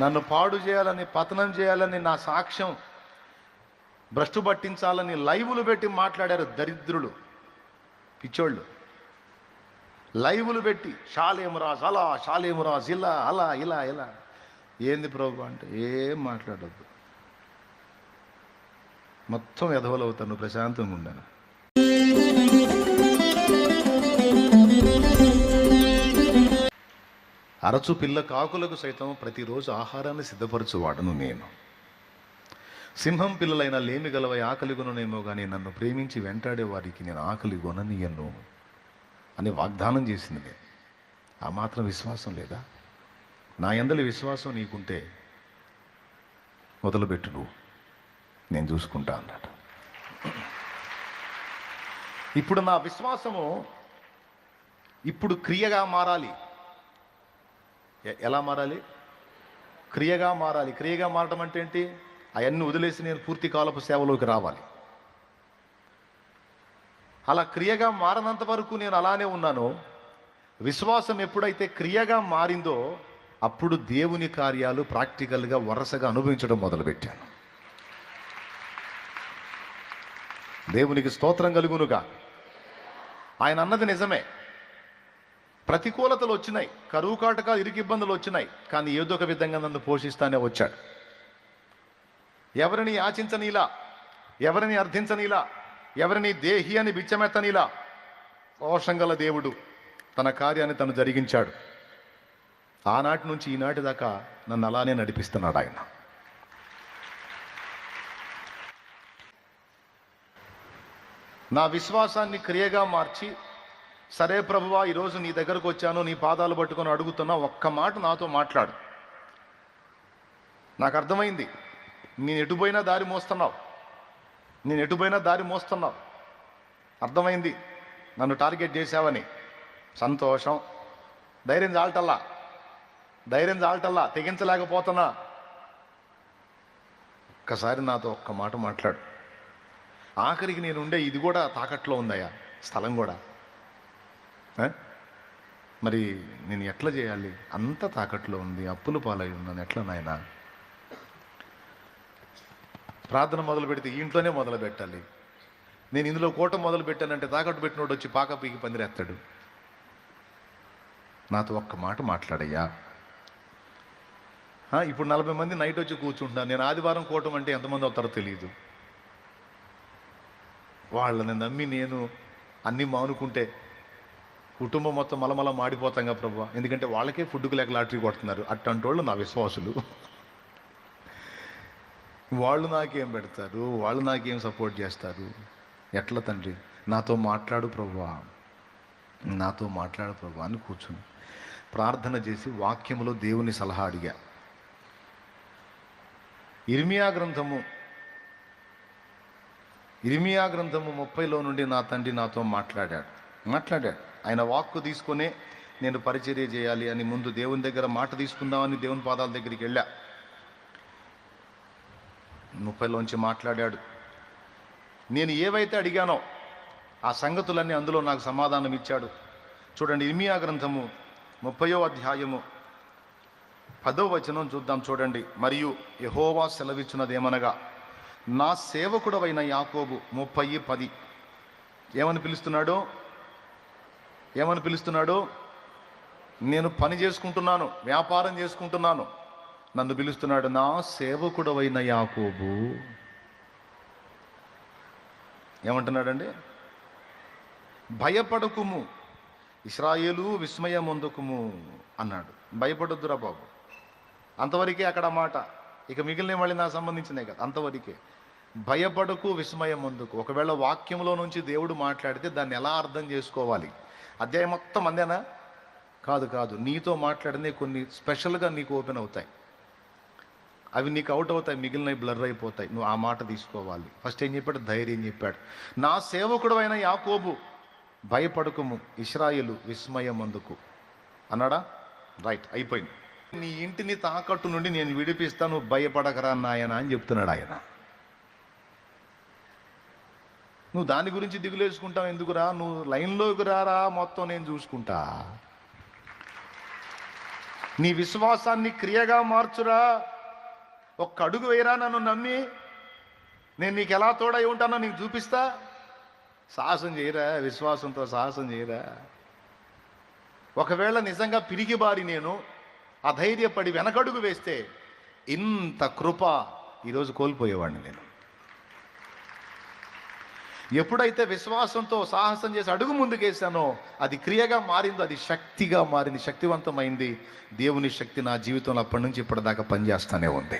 నన్ను పాడు చేయాలని, పతనం చేయాలని, నా సాక్ష్యం భ్రష్టు పట్టించాలని లైవులు పెట్టి మాట్లాడారు దరిద్రులు, పిచ్చోళ్ళు. లైవులు పెట్టి షాలేమురాజ్ అలా, షాలేమురాజ్ ఇలా, అలా ఇలా ఇలా. ఏంది ప్రభు అంటే ఏం మాట్లాడద్దు, మొత్తం ఎదవలు అవుతాను, ప్రశాంతంగా ఉండాను. అరచు పిల్ల కాకులకు సైతం ప్రతిరోజు ఆహారాన్ని సిద్ధపరచువాడను నేను. సింహం పిల్లలైన లేమి గలవై ఆకలి కొననేమో కానీ నన్ను ప్రేమించి వెంటాడే వారికి నేను ఆకలి కొననీయను అని వాగ్దానం చేసింది నేను. ఆ మాత్రం విశ్వాసం లేదా? నా యందలి విశ్వాసం నీకుంటే మొదలుపెట్టు, నువ్వు, నేను చూసుకుంటా అన్నాడు. ఇప్పుడు నా విశ్వాసము ఇప్పుడు క్రియగా మారాలి. ఎలా మారాలి? క్రియగా మారాలి. క్రియగా మారడం అంటే ఏంటి? అవన్నీ వదిలేసి నేను పూర్తి కాలపు సేవలోకి రావాలి. అలా క్రియగా మారనంత వరకు నేను అలానే ఉన్నాను. విశ్వాసం ఎప్పుడైతే క్రియగా మారిందో అప్పుడు దేవుని కార్యాలు ప్రాక్టికల్గా వరుసగా అనుభవించడం మొదలుపెట్టాను. దేవునికి స్తోత్రం కలుగునుగా. ఆయన అన్నది నిజమే. ప్రతికూలతలు వచ్చినాయి, కరువు కాటకాలు, ఇరుకు ఇబ్బందులు వచ్చినాయి, కానీ ఏదో ఒక విధంగా నన్ను పోషిస్తానే వచ్చాడు. ఎవరిని యాచించనీలా, ఎవరిని అర్థించనీలా, ఎవరిని దేహి అని బిచ్చమెత్తనీలా రోషంగల దేవుడు తన కార్యాన్ని తను జరిగించాడు. ఆనాటి నుంచి ఈనాటి దాకా నన్ను అలానే నడిపిస్తున్నాడు ఆయన. నా విశ్వాసాన్ని క్రియగా మార్చి, సరే ప్రభువా, ఈరోజు నీ దగ్గరకు వచ్చాను, నీ పాదాలు పట్టుకొని అడుగుతున్నా, ఒక్క మాట నాతో మాట్లాడు. నాకు అర్థమైంది, నేను ఎటుపోయినా దారి మోస్తున్నావు, నేను ఎటుపోయినా దారి మోస్తున్నావు. అర్థమైంది, నన్ను టార్గెట్ చేశావని. సంతోషం. ధైర్యం చాలటల్లా, తెగించలేకపోతున్నా. ఒక్కసారి నాతో ఒక్క మాట మాట్లాడు. ఆఖరికి నేను ఉండే ఇది కూడా తాకట్లో ఉందయ్యా, స్థలం కూడా. మరి నేను ఎట్లా చేయాలి? అంత తాకట్లో ఉంది, అప్పులు పాలై ఉన్నాను, ఎట్లా నాయనా? ప్రార్థన మొదలు పెడితే ఇంట్లోనే మొదలు పెట్టాలి. నేను ఇందులో కూటం మొదలు పెట్టానంటే తాకట్టు పెట్టినోడు వచ్చి పాక పీకి పందిరేస్తాడు. నాతో ఒక్క మాట మాట్లాడయ్యా. ఇప్పుడు 40 మంది నైట్ వచ్చి కూర్చుంటున్నాను. నేను ఆదివారం కూటం అంటే ఎంతమంది అవుతారో తెలియదు. వాళ్ళని నమ్మి నేను అన్నీ మానుకుంటే కుటుంబం మొత్తం మలమల మాడిపోతాంగా ప్రభు. ఎందుకంటే వాళ్ళకే ఫుడ్కు లేక లాటరీ కొడుతున్నారు. అట్టంటి వాళ్ళు నా విశ్వాసులు. వాళ్ళు నాకేం పెడతారు, వాళ్ళు నాకేం సపోర్ట్ చేస్తారు? ఎట్లా తండ్రి? నాతో మాట్లాడు ప్రభువా, నాతో మాట్లాడు ప్రభువా అని కూర్చుని ప్రార్థన చేసి వాక్యములో దేవుని సలహా అడిగా. ఇర్మియా గ్రంథము 30లో నుండి నా తండ్రి నాతో మాట్లాడాడు. ఆయన వాక్కు తీసుకునే నేను పరిచర్య చేయాలి అని ముందు దేవుని దగ్గర మాట తీసుకుందామని దేవుని పాదాల దగ్గరికి వెళ్ళా. 30లోంచి మాట్లాడాడు. నేను ఏవైతే అడిగానో ఆ సంగతులన్నీ అందులో నాకు సమాధానం ఇచ్చాడు. చూడండి, ఇర్మియా గ్రంథము 30వ అధ్యాయము 10వ వచనం చూద్దాం. చూడండి. మరియు యెహోవా సెలవిచ్చున్నదేమనగా, నా సేవకుడవైన యాకోబు 30:10 ఏమని పిలుస్తున్నాడు? నేను పని చేసుకుంటున్నాను, వ్యాపారం చేసుకుంటున్నాను, నన్ను పిలుస్తున్నాడు. నా సేవకుడవైన యాకోబు ఏమంటున్నాడండి? భయపడకుము ఇశ్రాయేలు, విస్మయమొందకుము అన్నాడు. భయపడొద్దురా బాబు. అంతవరకే అక్కడ మాట. ఇక మిగిలిన మళ్ళీ నాకు సంబంధించినవి కదా, అంతవరకే. భయపడకు, విస్మయం ముందుకు. ఒకవేళ వాక్యంలో నుంచి దేవుడు మాట్లాడితే దాన్ని ఎలా అర్థం చేసుకోవాలి? అధ్యాయం మొత్తం అందేనా? కాదు. నీతో మాట్లాడినే కొన్ని స్పెషల్గా నీకు ఓపెన్ అవుతాయి. అవి నీకు అవుట్ అవుతాయి, మిగిలినవి బ్లర్ అయిపోతాయి. నువ్వు ఆ మాట తీసుకోవాలి. ఫస్ట్ ఏం చెప్పాడు? ధైర్యం చెప్పాడు. నా సేవకుడు అయిన యాకోబు భయపడకుము, ఇశ్రాయేలు విస్మయం అందుకు అన్నాడా? రైట్, అయిపోయింది. నీ ఇంటిని తాకట్టు నుండి నేను విడిపిస్తాను, భయపడకరా నాయన అని చెప్తున్నాడు ఆయన. నువ్వు దాని గురించి దిగులేసుకుంటావు ఎందుకురా? నువ్వు లైన్లోకి రారా, మొత్తం నేను చూసుకుంటా. నీ విశ్వాసాన్ని క్రియగా మార్చురా. ఒక్క అడుగు వేయరా, నన్ను నమ్మి నేను నీకు ఎలా తోడై ఉంటానో నీకు చూపిస్తా. సాహసం చేయరా, విశ్వాసంతో సాహసం చేయరా. ఒకవేళ నిజంగా పిరిగిబారి నేను అధైర్యపడి వెనకడుగు వేస్తే ఇంత కృప ఈరోజు కోల్పోయేవాడిని నేను. ఎప్పుడైతే విశ్వాసంతో సాహసం చేసి అడుగు ముందుకేసానో అది క్రియగా మారిందో, అది శక్తిగా మారింది, శక్తివంతమైంది. దేవుని శక్తి నా జీవితంలో అప్పటి నుంచి ఇప్పటిదాకా పనిచేస్తూనే ఉంది.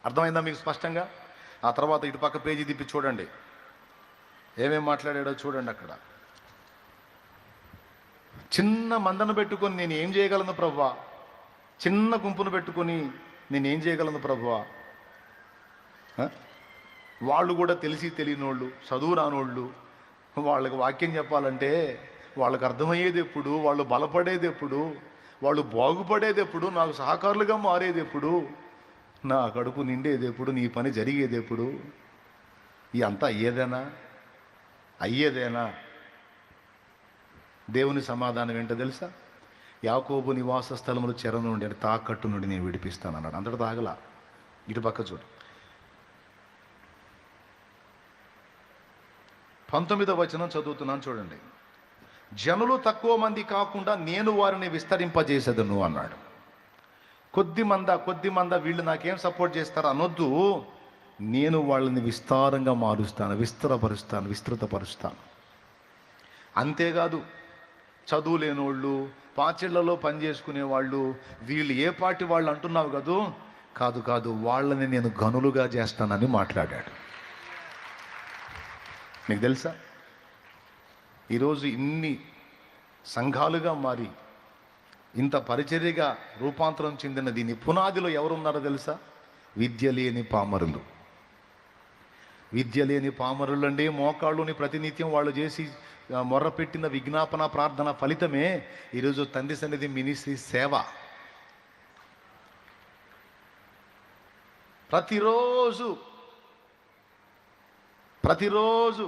అర్థమైందా మీకు స్పష్టంగా? ఆ తర్వాత ఇటు పక్క పేజీ తిప్పి చూడండి, ఏమేం మాట్లాడాడో చూడండి. అక్కడ చిన్న మందను పెట్టుకొని నేను ఏం చేయగలను ప్రభువా, చిన్న గుంపును పెట్టుకొని నేను ఏం చేయగలను ప్రభువా. వాళ్ళు కూడా తెలిసి తెలియనోళ్ళు, చదువు రానోళ్ళు, వాళ్ళకి వాక్యం చెప్పాలంటే వాళ్ళకి అర్థమయ్యేది ఎప్పుడు, వాళ్ళు బలపడేది ఎప్పుడు, వాళ్ళు బాగుపడేది ఎప్పుడు, నాకు సహకారులుగా మారేది ఎప్పుడు, నా కడుపు నిండేది ఎప్పుడు, నీ పని జరిగేది ఎప్పుడు, ఇదంతా అయ్యేదేనా? దేవుని సమాధానం ఏంటో తెలుసా? యాకోబు నివాస స్థలములు చెర నుండి అంటే తాకట్టు నుండి నేను విడిపిస్తాను అన్నాడు. అంతటా తాగల. ఇటు పక్క చూడు, 19వ వచనం చదువుతున్నాను చూడండి. జనులు తక్కువ మంది కాకుండా నేను వారిని విస్తరింపజేసేదను అన్నాడు. కొద్ది మంద వీళ్ళు నాకేం సపోర్ట్ చేస్తారు అనొద్దు. నేను వాళ్ళని విస్తారంగా మారుస్తాను, విస్తృతపరుస్తాను. అంతేకాదు, చదువు లేనోళ్ళు, పాచిళ్లలో పని చేసుకునే వాళ్ళు, వీళ్ళు ఏ పార్టీ వాళ్ళు అంటున్నావు కదూ, కాదు వాళ్ళని నేను గనులుగా చేస్తానని మాట్లాడాడు. మీకు తెలుసా, ఈరోజు ఇన్ని సంఘాలుగా మారి ఇంత పరిచర్యగా రూపాంతరం చెందిన దీని పునాదిలో ఎవరున్నారో తెలుసా? విద్య లేని పామరులు అండి. మోకాళ్ళుని ప్రతినిత్యం వాళ్ళు చేసి మొర్రపెట్టిన విజ్ఞాపన ప్రార్థన ఫలితమే ఈరోజు తండ్రి సన్నిధి మినిస్ట్రీ సేవ. ప్రతిరోజు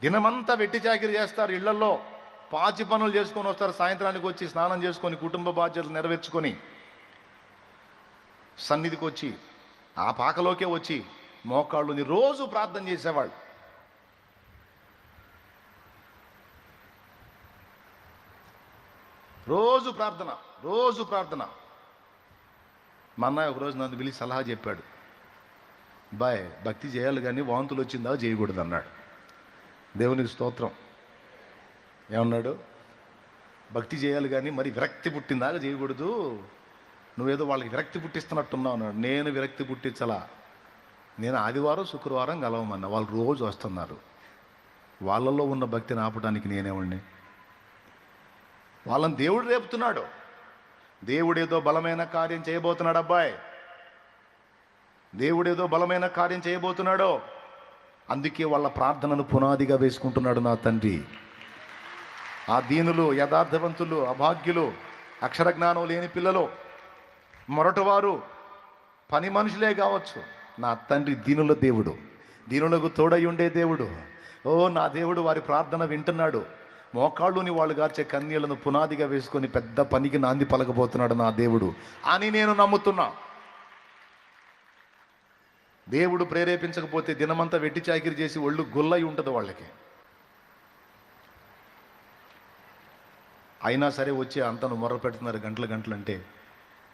దినమంతా వెట్టి చాకిరి చేస్తారు, ఇళ్లలో పాచి పనులు చేసుకొని వస్తారు, సాయంత్రానికి వచ్చి స్నానం చేసుకొని కుటుంబ బాధ్యతలు నెరవేర్చుకొని సన్నిధికి వచ్చి ఆ పాకలోకే వచ్చి మోకాళ్ళుని రోజు ప్రార్థన చేసేవాళ్ళు. రోజు ప్రార్థన. మా అన్నయ్య ఒకరోజు నన్ను పిలిచి సలహా చెప్పాడు. బాయ్, భక్తి చేయాలి కానీ వాంతులు వచ్చిందా చేయకూడదు అన్నాడు. దేవునికి స్తోత్రం. ఏమన్నాడు? భక్తి చేయాలి కానీ మరి విరక్తి పుట్టిందాక చేయకూడదు, నువ్వేదో వాళ్ళకి విరక్తి పుట్టిస్తున్నట్టున్నావు అన్నాడు. నేను విరక్తి పుట్టించలా, నేను ఆదివారం శుక్రవారం కలవమన్నా, వాళ్ళు రోజు వస్తున్నారు. వాళ్ళల్లో ఉన్న భక్తిని ఆపడానికి నేనేవాడిని? వాళ్ళని దేవుడు రేపుతున్నాడు. దేవుడేదో బలమైన కార్యం చేయబోతున్నాడు. అబ్బాయి, దేవుడేదో బలమైన కార్యం చేయబోతున్నాడో అందుకే వాళ్ళ ప్రార్థనను పునాదిగా వేసుకుంటున్నాడు నా తండ్రి. ఆ దీనులు, యథార్థవంతులు, అభాగ్యులు, అక్షర జ్ఞానం లేని పిల్లలు, మొరటవారు, పని మనుషులే కావచ్చు, నా తండ్రి దీనుల దేవుడు, దీనులకు తోడై ఉండే దేవుడు. నా దేవుడు వారి ప్రార్థన వింటున్నాడు. మోకాళ్ళుని వాళ్ళు గార్చే కన్యలను పునాదిగా వేసుకొని పెద్ద పనికి నాంది పలకబోతున్నాడు నా దేవుడు అని నేను నమ్ముతున్నా. దేవుడు ప్రేరేపించకపోతే దినమంతా వెట్టి చాకిరి చేసి ఒళ్ళు గుల్లై ఉంటుంది వాళ్ళకి. అయినా సరే వచ్చి అంతను మొర్ర పెడుతున్నారు గంటలు అంటే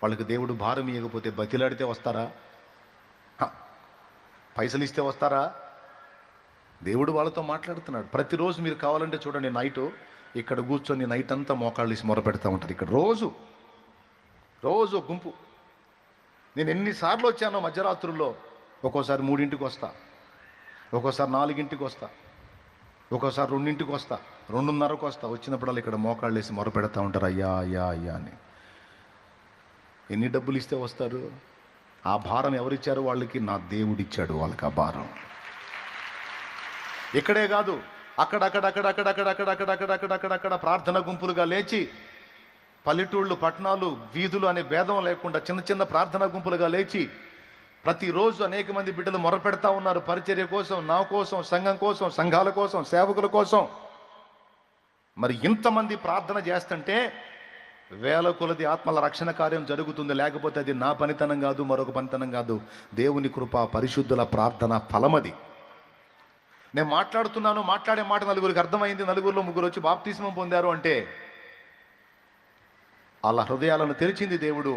వాళ్ళకి దేవుడు భారం ఇవ్వకపోతే బతిలాడితే వస్తారా? పైసలు ఇస్తే వస్తారా? దేవుడు వాళ్ళతో మాట్లాడుతున్నాడు. ప్రతిరోజు మీరు కావాలంటే చూడండి, నైటు ఇక్కడ కూర్చొని నైట్ అంతా మోకాళ్ళు వేసి మొర పెడతా ఉంటుంది. ఇక్కడ రోజు గుంపు. నేను ఎన్నిసార్లు వచ్చానో మధ్యరాత్రుల్లో, ఒక్కోసారి 3ంటికి వస్తా, ఒక్కోసారి 4ంటికి వస్తా, ఒక్కోసారి 2ంటికి వస్తా, 2:30కు వస్తా. వచ్చినప్పుడల్లా ఇక్కడ మోకాళ్ళు వేసి మొర పెడతా ఉంటారు, అయ్యా అని. ఎన్ని డబ్బులు ఇస్తే వస్తారు? ఆ భారం ఎవరిచ్చారు వాళ్ళకి? నా దేవుడు ఇచ్చాడు వాళ్ళకి ఆ భారం. ఇక్కడే కాదు, అక్కడక్కడ ప్రార్థన గుంపులుగా లేచి, పల్లెటూళ్ళు, పట్టణాలు, వీధులు అనే భేదం లేకుండా చిన్న ప్రార్థన గుంపులుగా లేచి ప్రతిరోజు అనేక మంది బిడ్డలు మొరపెడతా ఉన్నారు పరిచర్య కోసం, నా కోసం, సంఘం కోసం, సంఘాల కోసం, సేవకుల కోసం. మరి ఇంతమంది ప్రార్థన చేస్తుంటే వేల కొలది ఆత్మల రక్షణ కార్యం జరుగుతుంది. లేకపోతే అది నా పనితనం కాదు, మరొక పనితనం కాదు, దేవుని కృప, పరిశుద్ధుల ప్రార్థన ఫలమది. నేను మాట్లాడుతున్నాను, మాట్లాడే మాట నలుగురికి అర్థమైంది, నలుగురిలో ముగ్గురు వచ్చి బాప్తిస్మం పొందారు అంటే వాళ్ళ హృదయాలను తెరిచింది దేవుడు.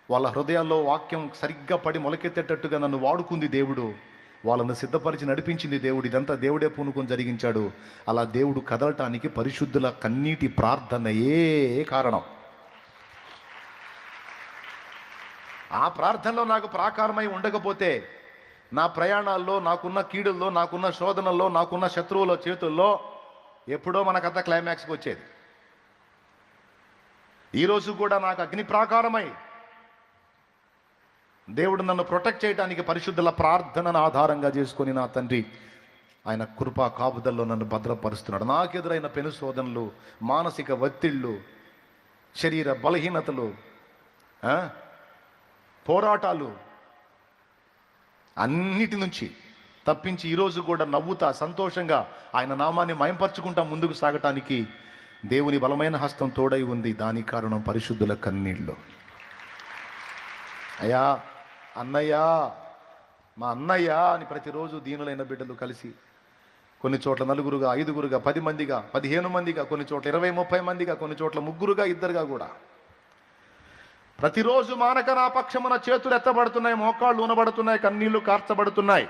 వాళ్ళ హృదయాల్లో వాక్యం సరిగ్గా పడి మొలకెత్తేటట్టుగా నన్ను వాడుకుంది దేవుడు. వాళ్ళను సిద్ధపరిచి నడిపించింది దేవుడు. ఇదంతా దేవుడే పూనుకొని జరిగించాడు. అలా దేవుడు కదలటానికి పరిశుద్ధుల కన్నీటి ప్రార్థనయే కారణం. ఆ ప్రార్థనలో నాకు ప్రాకారమై ఉండకపోతే నా ప్రయాణాల్లో, నాకున్న కీడుల్లో, నాకున్న శోధనల్లో, నాకున్న శత్రువుల చేతుల్లో ఎప్పుడో మనకంతా క్లైమాక్స్కి వచ్చేది. ఈరోజు కూడా నాకు అగ్ని ప్రాకారమై దేవుడు నన్ను ప్రొటెక్ట్ చేయడానికి పరిశుద్ధుల ప్రార్థనను ఆధారంగా చేసుకొని నా తండ్రి ఆయన కృపా కాపుదల్లో నన్ను భద్రపరుస్తున్నాడు. నాకెదురైన పెను శోధనలు, మానసిక ఒత్తిళ్ళు, శరీర బలహీనతలు, పోరాటాలు అన్నిటి నుంచి తప్పించి ఈరోజు కూడా నవ్వుతా సంతోషంగా ఆయన నామాన్ని మయంపరుచుకుంటా ముందుకు సాగటానికి దేవుని బలమైన హస్తం తోడై ఉంది. దానికి కారణం పరిశుద్ధుల కన్నీళ్ళు. అయ్యా, అన్నయ్య, మా అన్నయ్య అని ప్రతిరోజు దీనులైన బిడ్డలు కలిసి కొన్ని చోట్ల నలుగురుగా, ఐదుగురుగా, 10 మందిగా, 15 మందిగా, కొన్ని చోట్ల 20-30 మందిగా, కొన్ని చోట్ల ముగ్గురుగా, ఇద్దరుగా కూడా ప్రతిరోజు మానక నా పక్షమున చేతులు ఎత్తబడుతున్నాయి, మోకాళ్ళు ఉనబడుతున్నాయి, కన్నీళ్లు కార్చబడుతున్నాయి.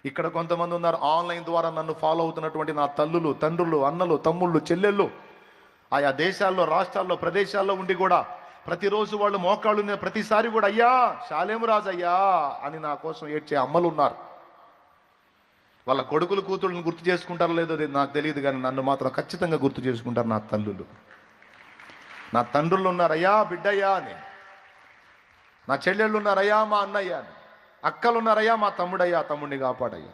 ఇక్కడ కొంతమంది ఉన్నారు ఆన్లైన్ ద్వారా నన్ను ఫాలో అవుతున్నటువంటి నా తల్లులు, తండ్రులు, అన్నలు, తమ్ముళ్ళు, చెల్లెళ్ళు, ఆయా దేశాల్లో, రాష్ట్రాల్లో, ప్రదేశాల్లో ఉండి కూడా ప్రతిరోజు వాళ్ళు మోకాళ్ళు ప్రతిసారి కూడా అయ్యా శాలేము రాజయ్యా అని నా కోసం ఏడ్చే అమ్మలు ఉన్నారు. వాళ్ళ కొడుకులు, కూతుళ్ళని గుర్తు చేసుకుంటారో లేదో నాకు తెలియదు, కానీ నన్ను మాత్రం ఖచ్చితంగా గుర్తు చేసుకుంటారు నా తల్లులు. నా తండ్రులు ఉన్నారు అయ్యా బిడ్డయ్యా అని, నా చెల్లెళ్ళు ఉన్నారయ్యా మా అన్నయ్య అని, అక్కలు ఉన్నారయ్యా మా తమ్ముడయ్యా, తమ్ముడిని కాపాడయ్యా.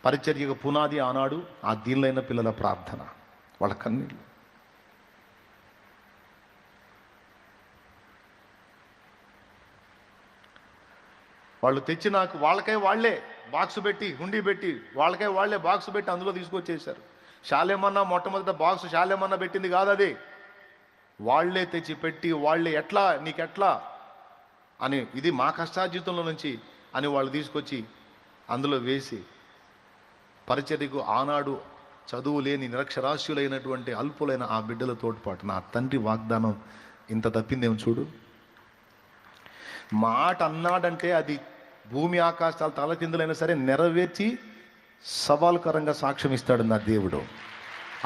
పరిచర్యకు పునాది ఆనాడు ఆ దీనులైన పిల్లల ప్రార్థన, వాళ్ళ కన్నీళ్ళు. వాళ్ళు తెచ్చి నాకు వాళ్ళకై వాళ్ళే బాక్స్ పెట్టి, హుండీ పెట్టి, వాళ్ళకై వాళ్ళే బాక్స్ పెట్టి అందులో తీసుకొచ్చేసారు. శాలేమన్నా మొట్టమొదట బాక్స్ శాలేమన్నా పెట్టింది కాదు, అది వాళ్లే తెచ్చి పెట్టి, వాళ్ళే ఎట్లా నీకెట్లా అని, ఇది మా కష్టార్జితంలో నుంచి అని వాళ్ళు తీసుకొచ్చి అందులో వేసి పరిచర్యకు ఆనాడు చదువు లేని నిరక్షరాస్యులైనటువంటి అల్పులైన ఆ బిడ్డల తోడ్పాటు నా తండ్రి వాగ్దానం ఇంత తప్పిందేమో చూడు. మాట అన్నాడంటే అది భూమి ఆకాశాలు తలకిందులైనా సరే నెరవేర్చి సవాల్కరంగా సాక్ష్యం ఇస్తాడు నా దేవుడు.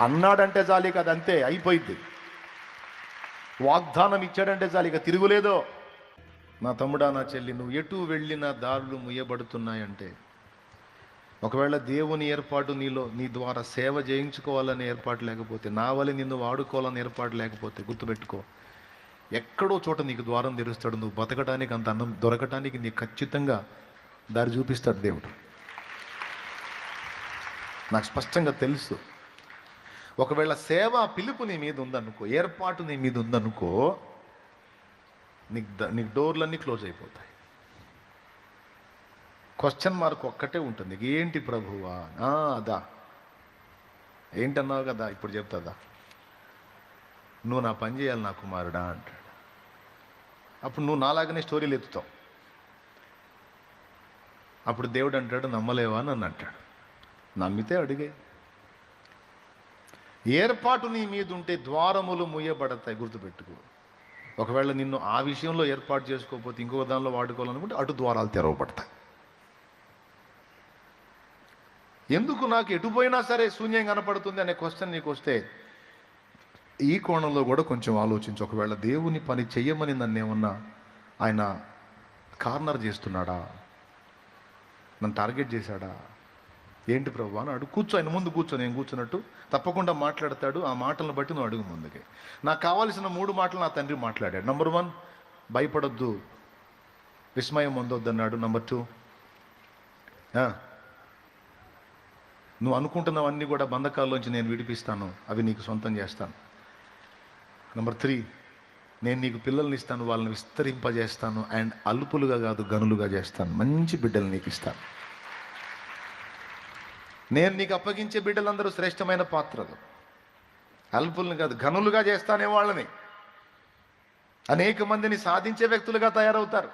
అన్నాడంటే చాలు, అది అంతే అయిపోయింది. వాగ్దానం ఇచ్చాడంటే చాలు, ఇక తిరుగులేదో. నా తమ్ముడా, నా చెల్లి, నువ్వు ఎటు వెళ్ళిన దారులు ముయ్యబడుతున్నాయంటే ఒకవేళ దేవుని ఏర్పాటు నీలో, నీ ద్వారా సేవ చేయించుకోవాలని ఏర్పాటు లేకపోతే, నా వల్ల నిన్ను వాడుకోవాలని ఏర్పాటు లేకపోతే గుర్తుపెట్టుకో, ఎక్కడో చోట నీకు ద్వారం తెరుస్తాడు. నువ్వు బతకడానికి, అంత అన్నం దొరకటానికి నీకు ఖచ్చితంగా దారి చూపిస్తాడు దేవుడు. నాకు స్పష్టంగా తెలుసు. ఒకవేళ సేవ పిలుపు నీ మీద ఉందనుకో, ఏర్పాటు నీ మీద ఉందనుకో, నీకు డోర్లన్నీ క్లోజ్ అయిపోతాయి. క్వశ్చన్ మార్క్ ఒక్కటే ఉంటుంది, ఏంటి ప్రభువా? అదా ఏంటన్నావు కదా, ఇప్పుడు చెప్తాదా, నువ్వు నా పని చేయాలి నా కుమారుడా అంటాడు. అప్పుడు నువ్వు నాలాగనే స్టోరీలు ఎత్తుతావు. అప్పుడు దేవుడు అంటాడు, నమ్మలేవా అని అంటాడు. నమ్మితే అడిగే. ఏర్పాటు నీ మీద ఉంటే ద్వారములు ముయ్యబడతాయి, గుర్తుపెట్టుకో. ఒకవేళ నిన్ను ఆ విషయంలో ఏర్పాటు చేసుకోకపోతే ఇంకొక దానిలో వాడుకోవాలనుకుంటే అటు ద్వారాలు తెరవబడతాయి. ఎందుకు నాకు ఎటుపోయినా సరే శూన్యం కనపడుతుంది అనే క్వశ్చన్ నీకు వస్తే ఈ కోణంలో కూడా కొంచెం ఆలోచించు. ఒకవేళ దేవుని పని చెయ్యమని నన్ను ఏమన్నా ఆయన కార్నర్ చేస్తున్నాడా, నన్ను టార్గెట్ చేశాడా, ఏంటి ప్రభు అని అడుగు. కూర్చో, ఆయన ముందు కూర్చో, నేను కూర్చున్నట్టు తప్పకుండా మాట్లాడతాడు. ఆ మాటలను బట్టి నువ్వు అడుగు ముందుకే. నాకు కావాల్సిన 3 మాటలు నా తండ్రి మాట్లాడాడు. నంబర్ 1, భయపడొద్దు, విస్మయం పొందొద్దు అన్నాడు. నంబర్ 2, నువ్వు అనుకుంటున్నవన్నీ కూడా బంధకాల్లోంచి నేను విడిపిస్తాను, అవి నీకు సొంతం చేస్తాను. నంబర్ 3, నేను నీకు పిల్లల్ని ఇస్తాను, వాళ్ళని విస్తరింపజేస్తాను, అండ్ అల్పులుగా కాదు గనులుగా చేస్తాను, మంచి బిడ్డలు నీకు ఇస్తాను. నేను నీకు అప్పగించే బిడ్డలందరూ శ్రేష్టమైన పాత్రలు. అల్పుల్ని కాదు, ఘనులుగా చేస్తానే వాళ్ళని. అనేక మందిని సాధించే వ్యక్తులుగా తయారవుతారు,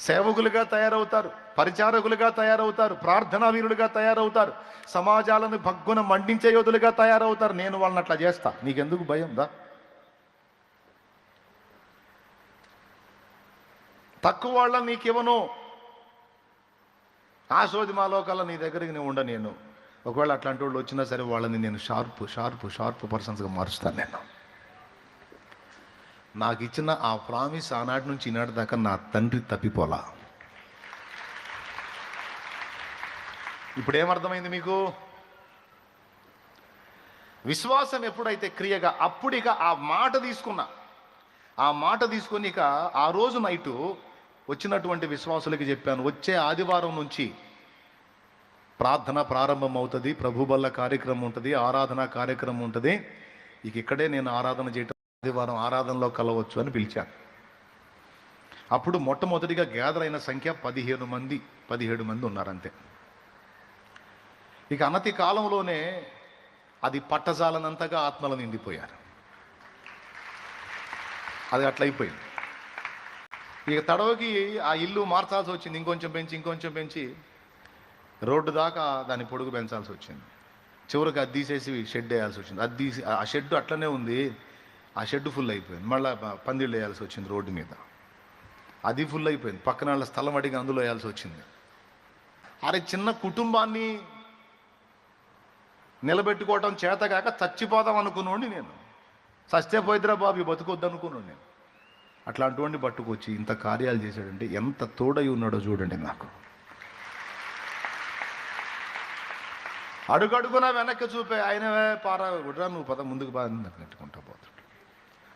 సేవకులుగా తయారవుతారు, పరిచారకులుగా తయారవుతారు, ప్రార్థనా వీరులుగా తయారవుతారు, సమాజాలను భగ్గున మండించే యోధులుగా తయారవుతారు. నేను వాళ్ళని అట్లా చేస్తా, నీకెందుకు భయం? దా తక్కువ వాళ్ళని నీకేమను ఆ సోది మా లోకాల నీ దగ్గరికి నేను ఉండ. నేను ఒకవేళ అట్లాంటి వాళ్ళు వచ్చినా సరే వాళ్ళని నేను షార్ప్ పర్సన్స్గా మారుస్తాను. నేను నాకు ఇచ్చిన ఆ ప్రామిస్ ఆనాటి నుంచి ఈనాటి దాకా నా తండ్రి తప్పిపోలా. ఇప్పుడు ఏమర్థమైంది మీకు? విశ్వాసం ఎప్పుడైతే క్రియగా, అప్పుడు ఇక ఆ మాట తీసుకొని ఇక ఆ రోజు నైటు వచ్చినటువంటి విశ్వాసులకి చెప్పాను, వచ్చే ఆదివారం నుంచి ప్రార్థన ప్రారంభం అవుతుంది, ప్రభు బల్ల కార్యక్రమం ఉంటుంది, ఆరాధన కార్యక్రమం ఉంటుంది. ఇక ఇక్కడే నేను ఆరాధన చేయటం, ఆదివారం ఆరాధనలో కలవచ్చు అని పిలిచాను. అప్పుడు మొట్టమొదటిగా గ్యాదర్ అయిన సంఖ్య 17 మంది ఉన్నారంతే. ఇక అనతి కాలంలోనే అది పట్టజాలనంతగా ఆత్మలు నిండిపోయారు. అది అట్లయిపోయింది. ఇక తడవకి ఆ ఇల్లు మార్చాల్సి వచ్చింది, ఇంకొంచెం పెంచి రోడ్డు దాకా దాని పొడుగు పెంచాల్సి వచ్చింది. చివరికి అది తీసేసి షెడ్ వేయాల్సి వచ్చింది. ఆ షెడ్ అట్లనే ఉంది, ఆ షెడ్ ఫుల్ అయిపోయింది. మళ్ళీ పందిళ్ళు వేయాల్సి వచ్చింది రోడ్డు మీద, అది ఫుల్ అయిపోయింది. పక్కన వాళ్ళ స్థలం అడిగి అందులో వేయాల్సి వచ్చింది. అరే చిన్న కుటుంబాన్ని నిలబెట్టుకోవటం చేతగాక చచ్చిపోదాం అనుకున్నాండి నేను. చస్తే పోయిద్రా బాబు, బతుకొద్దు అనుకున్నాను నేను. అట్లాంటి పట్టుకొచ్చి ఇంత కార్యాలు చేశాడంటే ఎంత తోడై ఉన్నాడో చూడండి. నాకు అడుగడుగునా వెనక్కి చూపే ఆయన, పారా గుడ్రా నువ్వు పద ముందుకు బాగా నెట్టుకుంటా పోతాడు.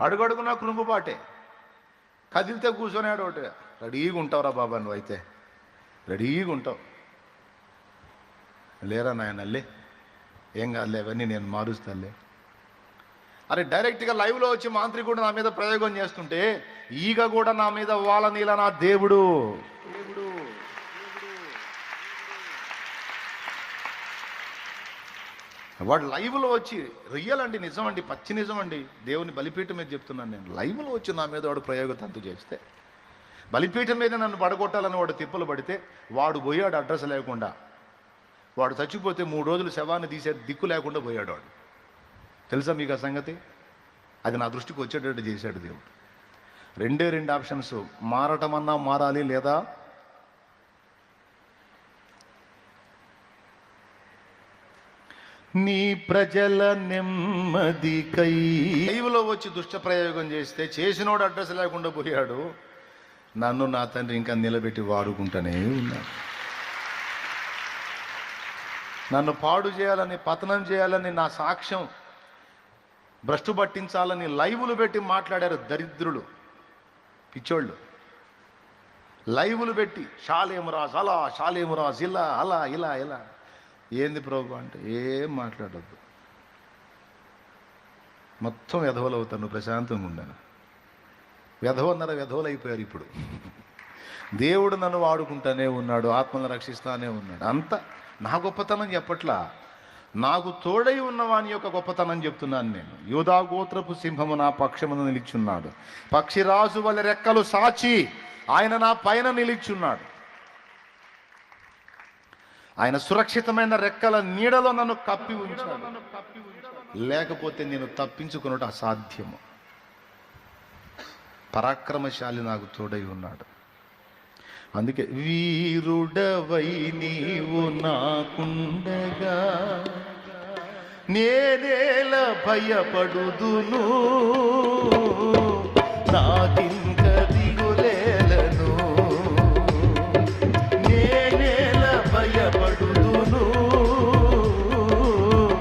అడుగడుగునా కృంగుపాటే, కదిలితే కూర్చొనేడు ఒకటి. రెడీగా ఉంటావురా బాబా, నువ్వు అయితే రెడీగా ఉంటావు. లేరా నాయనల్లే, ఏం కాదులే, అవన్నీ నేను మారుస్తానులే. అరే డైరెక్ట్గా లైవ్లో వచ్చి మాంత్రికుడు నా మీద ప్రయోగం చేస్తుంటే ఈగ కూడా నా మీద వాళ్ళ నీల నా దేవుడు. వాడు లైవ్లో వచ్చి, రియల్ అండి, నిజం అండి, పచ్చి నిజం అండి, దేవుని బలిపీఠం మీద చెప్తున్నాను నేను. లైవ్లో వచ్చి నా మీద వాడు ప్రయోగ తంతు చేస్తే, బలిపీఠం మీద నన్ను పడగొట్టాలని వాడు తిప్పలు పడితే వాడు పోయాడు అడ్రస్ లేకుండా. వాడు చచ్చిపోతే 3 రోజులు శవాన్ని తీసే దిక్కు లేకుండా పోయాడు వాడు. తెలుసా మీకు ఆ సంగతి? అది నా దృష్టికి వచ్చేటట్టు చేశాడు దేవుడు. 2 ఆప్షన్స్, మారటమన్నా మారాలి, లేదా నీ ప్రజల నెమ్మదికై. లైవ్లో వచ్చి దుష్ట ప్రయోగం చేస్తే చేసినోడు అడ్రస్ లేకుండా పోయాడు. నన్ను నా తండ్రి ఇంకా నిలబెట్టి వాడుకుంటూనే ఉన్నాడు. నన్ను పాడు చేయాలని, పతనం చేయాలని, నా సాక్ష్యం భ్రష్టు పట్టించాలని లైవ్లు పెట్టి మాట్లాడారు దరిద్రులు, పిచ్చోళ్ళు. లైవ్లు పెట్టి షాలేమురాజ్ అలా, షాలేమురాజ్ ఇలా, అలా ఇలా ఇలా. ఏంది ప్రభు అంటే, ఏం మాట్లాడద్దు, మొత్తం వెధవలు అవుతాను, ప్రశాంతంగా ఉండాను. వెధవలు అయిపోయారు ఇప్పుడు. దేవుడు నన్ను వాడుకుంటానే ఉన్నాడు, ఆత్మలను రక్షిస్తానే ఉన్నాడు. అంత నా గొప్పతనం చెప్పట్లా, నాకు తోడై ఉన్నవాని యొక్క గొప్పతనం చెప్తున్నాను నేను. యూదా గోత్రపు సింహము నా పక్షమును నిలిచున్నాడు, పక్షిరాజు వలె రెక్కలు సాచి ఆయన నా పైన నిలిచున్నాడు. ఆయన సురక్షితమైన రెక్కల నీడలో నన్ను కప్పి ఉంచాడు, లేకపోతే నేను తప్పించుకున్నట్టు అసాధ్యము. పరాక్రమశాలి నాకు తోడై ఉన్నాడు. అందుకే వీరుడవై నీవు నాకుండగా నేనేల భయపడుదును, నాకింక దిగులేలను, నేనేల భయపడుదును,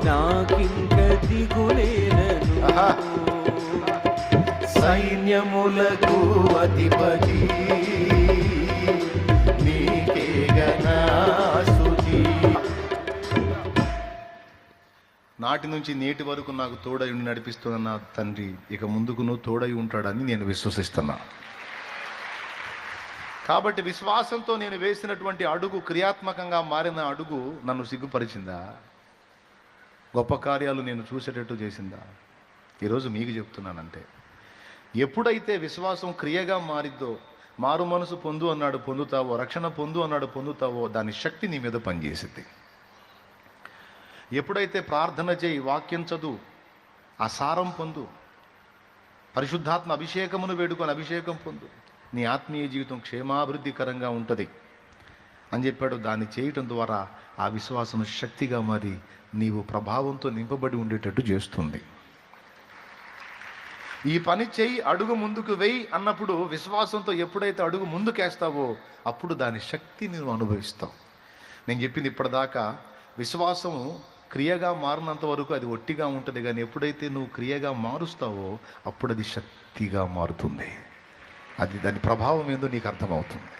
నాకింక దిగులేలను. సైన్యములకు అధిపతి నాటి నుంచి నేటి వరకు నాకు తోడై ఉండి నడిపిస్తున్న నా తండ్రి ఇక ముందుకు తోడై ఉంటాడని నేను విశ్వసిస్తున్నా. కాబట్టి విశ్వాసంతో నేను వేసినటువంటి అడుగు, క్రియాత్మకంగా మారిన అడుగు నన్ను సిగ్గుపరిచిందా? గొప్ప కార్యాలు నేను చూసేటట్టు చేసిందా? ఈరోజు మీకు చెప్తున్నానంటే, ఎప్పుడైతే విశ్వాసం క్రియగా మారిద్దో, మారు మనసు పొందు అన్నాడు పొందుతావో, రక్షణ పొందు అన్నాడు పొందుతావో, దాని శక్తి నీ మీద పనిచేసింది. ఎప్పుడైతే ప్రార్థన చేయి, వాక్యం చదువు, ఆ సారం పొందు, పరిశుద్ధాత్మ అభిషేకమును వేడుకొని అభిషేకం పొందు, నీ ఆత్మీయ జీవితం క్షేమాభివృద్ధికరంగా ఉంటుంది అని చెప్పాడు. దాన్ని చేయటం ద్వారా ఆ విశ్వాసం శక్తిగా మారి నీవు ప్రభావంతో నింపబడి ఉండేటట్టు చేస్తుంది. ఈ పని చేయి, అడుగు ముందుకు వెయ్యి అన్నప్పుడు విశ్వాసంతో ఎప్పుడైతే అడుగు ముందుకేస్తావో అప్పుడు దాని శక్తి నువ్వు అనుభవిస్తావు. నేను చెప్పింది ఇప్పటిదాకా విశ్వాసము క్రియగా మారినంత వరకు అది ఒట్టిగా ఉంటుంది, కానీ ఎప్పుడైతే నువ్వు క్రియగా మారుస్తావో అప్పుడు అది శక్తిగా మారుతుంది. అది దాని ప్రభావం ఏందో నీకు అర్థమవుతుంది.